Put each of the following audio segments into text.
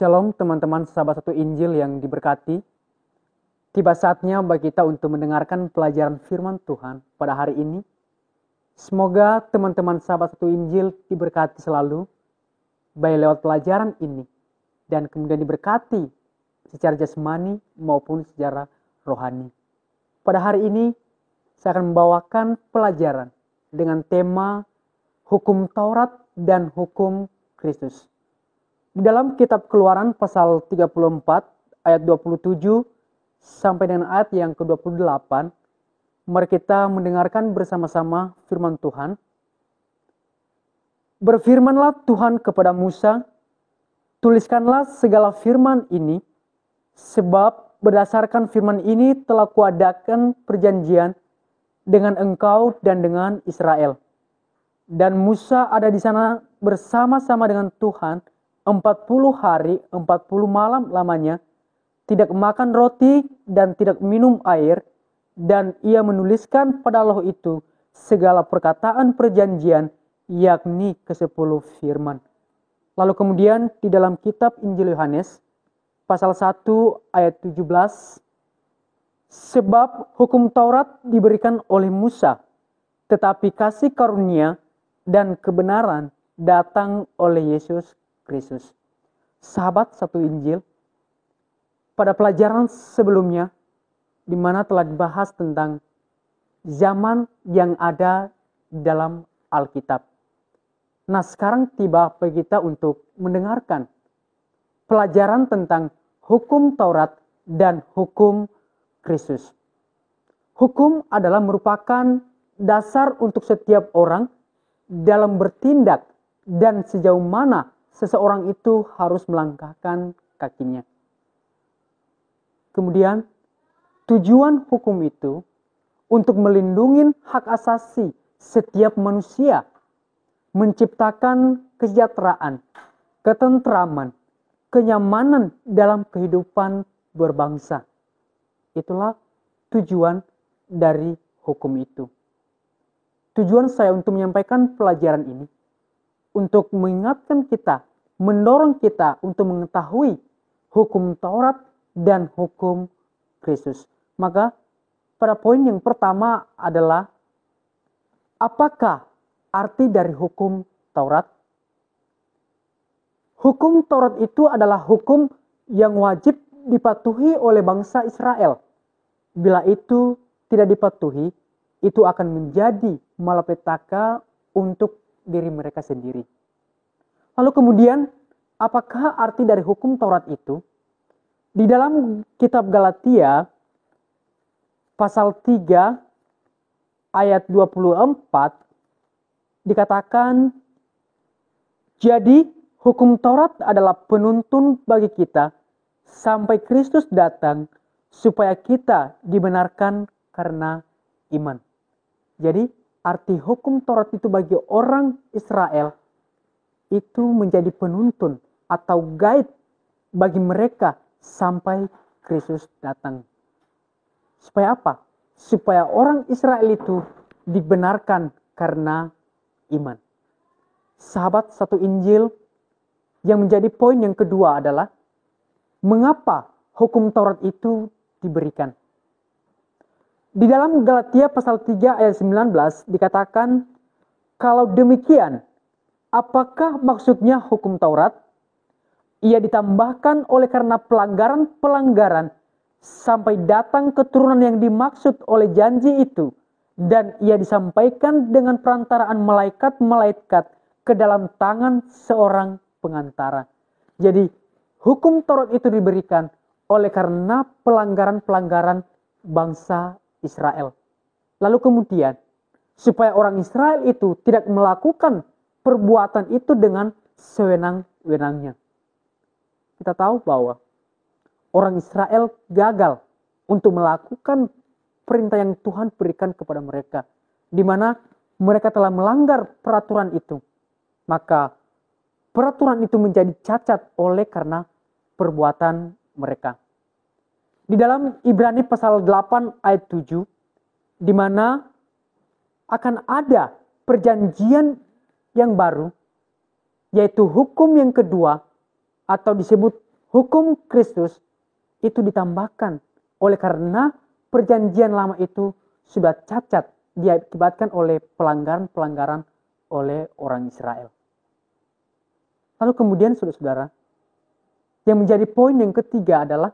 Shalom teman-teman sahabat satu Injil yang diberkati. Tiba saatnya bagi kita untuk mendengarkan pelajaran firman Tuhan pada hari ini. Semoga teman-teman sahabat satu Injil diberkati selalu, baik lewat pelajaran ini, dan kemudian diberkati secara jasmani maupun secara rohani. Pada hari ini, saya akan membawakan pelajaran dengan tema hukum Taurat dan hukum Kristus. Di dalam kitab Keluaran pasal 34 ayat 27 sampai dengan ayat yang ke-28, mari kita mendengarkan bersama-sama firman Tuhan. Berfirmanlah Tuhan kepada Musa, tuliskanlah segala firman ini, sebab berdasarkan firman ini telah kuadakan perjanjian dengan engkau dan dengan Israel. Dan Musa ada di sana bersama-sama dengan Tuhan 40 hari, 40 malam lamanya, tidak makan roti dan tidak minum air, dan ia menuliskan pada loh itu segala perkataan perjanjian, yakni ke-10 firman. Lalu kemudian di dalam kitab Injil Yohanes, pasal 1 ayat 17, sebab hukum Taurat diberikan oleh Musa, tetapi kasih karunia dan kebenaran datang oleh Yesus Kristus. Sahabat satu Injil, pada pelajaran sebelumnya di mana telah dibahas tentang zaman yang ada dalam Alkitab. Nah, sekarang tiba bagi kita untuk mendengarkan pelajaran tentang hukum Taurat dan hukum Kristus. Hukum adalah merupakan dasar untuk setiap orang dalam bertindak dan sejauh mana seseorang itu harus melangkahkan kakinya. Kemudian, tujuan hukum itu untuk melindungi hak asasi setiap manusia, menciptakan kesejahteraan, ketentraman, kenyamanan dalam kehidupan berbangsa. Itulah tujuan dari hukum itu. Tujuan saya untuk menyampaikan pelajaran ini, untuk mengingatkan kita, mendorong kita untuk mengetahui hukum Taurat dan hukum Kristus. Maka pada poin yang pertama adalah, apakah arti dari hukum Taurat? Hukum Taurat itu adalah hukum yang wajib dipatuhi oleh bangsa Israel. Bila itu tidak dipatuhi, itu akan menjadi malapetaka untuk diri mereka sendiri. Lalu kemudian, apakah arti dari hukum Taurat itu? Di dalam kitab Galatia, pasal 3, ayat 24, dikatakan, jadi hukum Taurat adalah penuntun bagi kita sampai Kristus datang, supaya kita dibenarkan karena iman. Jadi, arti hukum Taurat itu bagi orang Israel itu menjadi penuntun atau guide bagi mereka sampai Kristus datang. Supaya apa? Supaya orang Israel itu dibenarkan karena iman. Sahabat satu Injil, yang menjadi poin yang kedua adalah, mengapa hukum Taurat itu diberikan? Di dalam Galatia pasal 3 ayat 19 dikatakan, kalau demikian, apakah maksudnya hukum Taurat? Ia ditambahkan oleh karena pelanggaran-pelanggaran sampai datang keturunan yang dimaksud oleh janji itu, dan ia disampaikan dengan perantaraan malaikat-malaikat ke dalam tangan seorang pengantara. Jadi, hukum Taurat itu diberikan oleh karena pelanggaran-pelanggaran bangsa Israel. Lalu kemudian, supaya orang Israel itu tidak melakukan perbuatan itu dengan sewenang-wenangnya. Kita tahu bahwa orang Israel gagal untuk melakukan perintah yang Tuhan berikan kepada mereka, di mana mereka telah melanggar peraturan itu. Maka peraturan itu menjadi cacat oleh karena perbuatan mereka. Di dalam Ibrani pasal 8 ayat 7, di mana akan ada perjanjian yang baru, yaitu hukum yang kedua, atau disebut hukum Kristus itu ditambahkan oleh karena perjanjian lama itu sudah cacat diakibatkan oleh pelanggaran-pelanggaran oleh orang Israel. Lalu kemudian saudara-saudara, yang menjadi poin yang ketiga adalah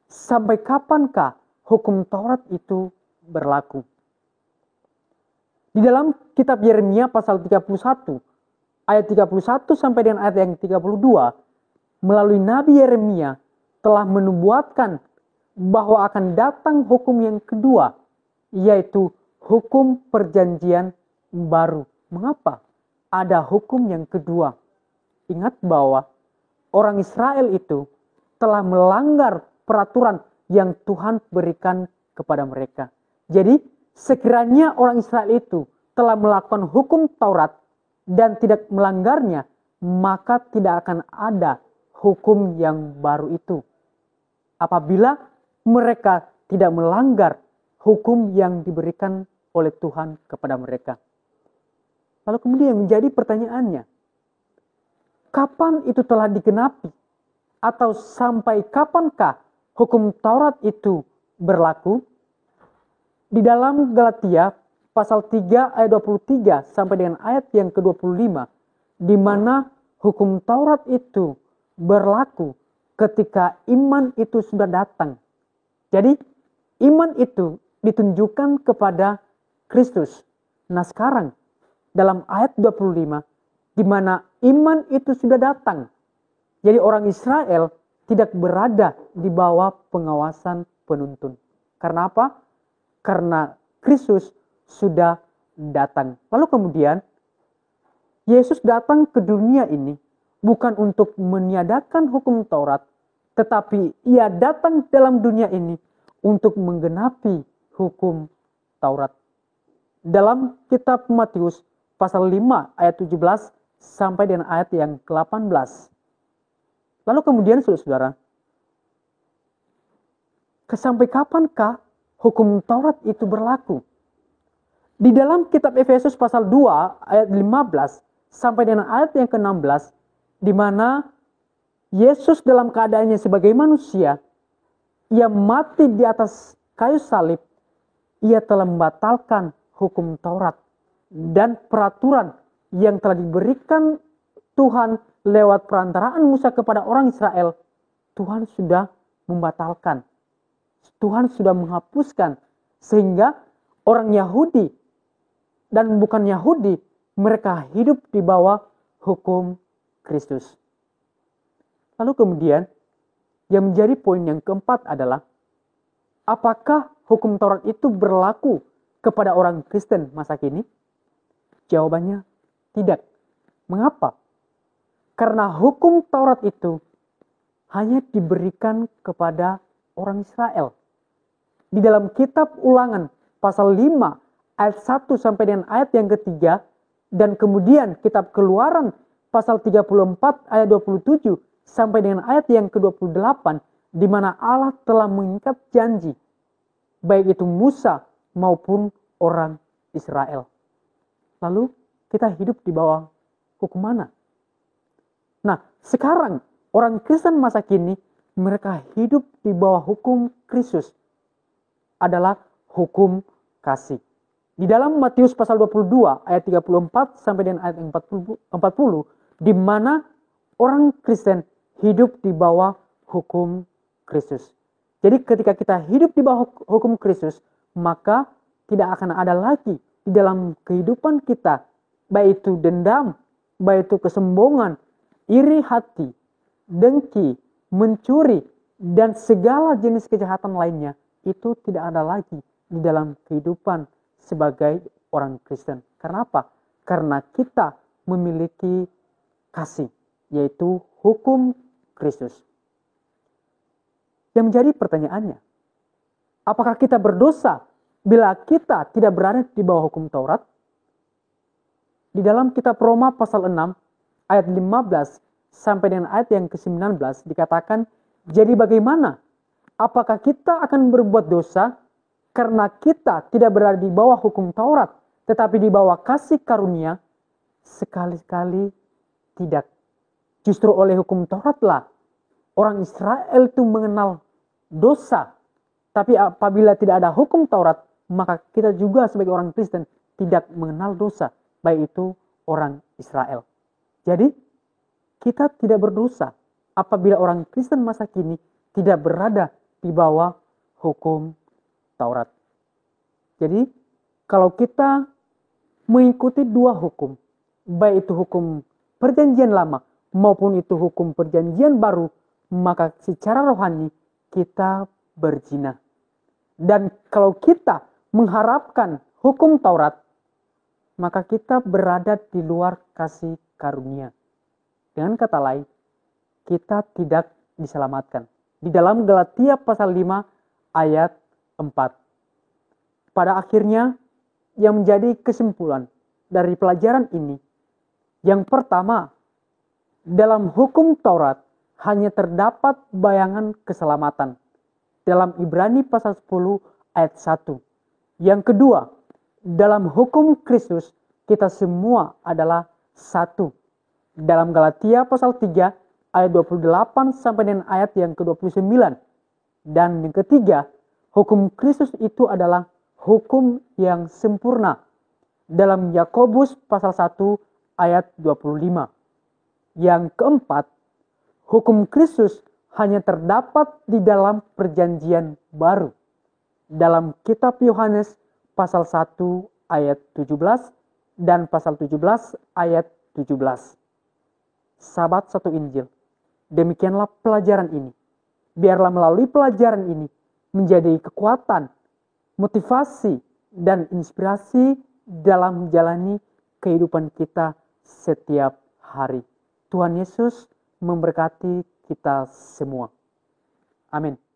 sampai kapankah hukum Taurat itu berlaku? Di dalam kitab Yeremia pasal 31, ayat 31 sampai dengan ayat yang 32, melalui Nabi Yeremia telah menubuatkan bahwa akan datang hukum yang kedua, yaitu hukum perjanjian baru. Mengapa ada hukum yang kedua? Ingat bahwa orang Israel itu telah melanggar peraturan yang Tuhan berikan kepada mereka. Jadi sekiranya orang Israel itu telah melakukan hukum Taurat dan tidak melanggarnya, maka tidak akan ada hukum yang baru itu. Apabila mereka tidak melanggar hukum yang diberikan oleh Tuhan kepada mereka. Lalu kemudian menjadi pertanyaannya, kapan itu telah digenapi? Atau sampai kapankah hukum Taurat itu berlaku? Di dalam Galatia pasal 3 ayat 23 sampai dengan ayat yang ke-25, di mana hukum Taurat itu berlaku ketika iman itu sudah datang. Jadi iman itu ditunjukkan kepada Kristus. Nah sekarang dalam ayat 25, di mana iman itu sudah datang. Jadi orang Israel tidak berada di bawah pengawasan penuntun. Karena apa? Karena Kristus sudah datang. Lalu kemudian Yesus datang ke dunia ini bukan untuk meniadakan hukum Taurat, tetapi ia datang dalam dunia ini untuk menggenapi hukum Taurat. Dalam kitab Matius pasal 5 ayat 17 sampai dengan ayat yang ke-18. Lalu kemudian saudara-saudara, sampai kapankah hukum Taurat itu berlaku? Di dalam kitab Efesus pasal 2 ayat 15 sampai dengan ayat yang ke-16, di mana Yesus dalam keadaannya sebagai manusia, ia mati di atas kayu salib, ia telah membatalkan hukum Taurat dan peraturan yang telah diberikan Tuhan lewat perantaraan Musa kepada orang Israel. Tuhan sudah membatalkan. Tuhan sudah menghapuskan. Sehingga orang Yahudi dan bukan Yahudi, mereka hidup di bawah hukum Kristus. Lalu kemudian, yang menjadi poin yang keempat adalah, apakah hukum Taurat itu berlaku kepada orang Kristen masa kini? Jawabannya tidak. Mengapa? Karena hukum Taurat itu hanya diberikan kepada orang Israel. Di dalam kitab Ulangan pasal 5 ayat 1 sampai dengan ayat yang ketiga, dan kemudian kitab Keluaran pasal 34 ayat 27 sampai dengan ayat yang ke-28, di mana Allah telah mengikat janji baik itu Musa maupun orang Israel. Lalu kita hidup di bawah hukum mana? Nah, sekarang orang Kristen masa kini, mereka hidup di bawah hukum Kristus, adalah hukum kasih. Di dalam Matius pasal 22 ayat 34 sampai dengan ayat 40, di mana orang Kristen hidup di bawah hukum Kristus. Jadi ketika kita hidup di bawah hukum Kristus, maka tidak akan ada lagi di dalam kehidupan kita, baik itu dendam, baik itu kesombongan, iri hati, dengki, mencuri, dan segala jenis kejahatan lainnya. Itu tidak ada lagi di dalam kehidupan sebagai orang Kristen. Karena apa? Karena kita memiliki kasih, yaitu hukum Kristus. Yang menjadi pertanyaannya, apakah kita berdosa bila kita tidak berada di bawah hukum Taurat? Di dalam kitab Roma pasal 6 ayat 15 sampai dengan ayat yang ke-19 dikatakan, jadi bagaimana? Apakah kita akan berbuat dosa karena kita tidak berada di bawah hukum Taurat, tetapi di bawah kasih karunia? Sekali-kali tidak. Justru oleh hukum Tauratlah orang Israel itu mengenal dosa. Tapi apabila tidak ada hukum Taurat, maka kita juga sebagai orang Kristen tidak mengenal dosa, baik itu orang Israel. Jadi, kita tidak berdosa apabila orang Kristen masa kini tidak berada di bawah hukum Taurat. Jadi, kalau kita mengikuti dua hukum, baik itu hukum perjanjian lama maupun itu hukum perjanjian baru, maka secara rohani kita berzina. Dan kalau kita mengharapkan hukum Taurat, maka kita berada di luar kasih karunia. Dengan kata lain, kita tidak diselamatkan. Di dalam Galatia pasal 5 ayat 4. Pada akhirnya, yang menjadi kesimpulan dari pelajaran ini, yang pertama, dalam hukum Taurat hanya terdapat bayangan keselamatan. Dalam Ibrani pasal 10 ayat 1. Yang kedua, dalam hukum Kristus kita semua adalah satu. Dalam Galatia pasal 3 ayat 28 sampai dengan ayat yang ke-29. Dan yang ketiga, hukum Kristus itu adalah hukum yang sempurna. Dalam Yakobus pasal 1 ayat 25. Yang keempat, hukum Kristus hanya terdapat di dalam perjanjian baru. Dalam kitab Yohanes pasal 1 ayat 17 dan pasal 17 ayat 17. Sahabat satu Injil, demikianlah pelajaran ini. Biarlah melalui pelajaran ini menjadi kekuatan, motivasi, dan inspirasi dalam menjalani kehidupan kita setiap hari. Tuhan Yesus memberkati kita semua. Amin.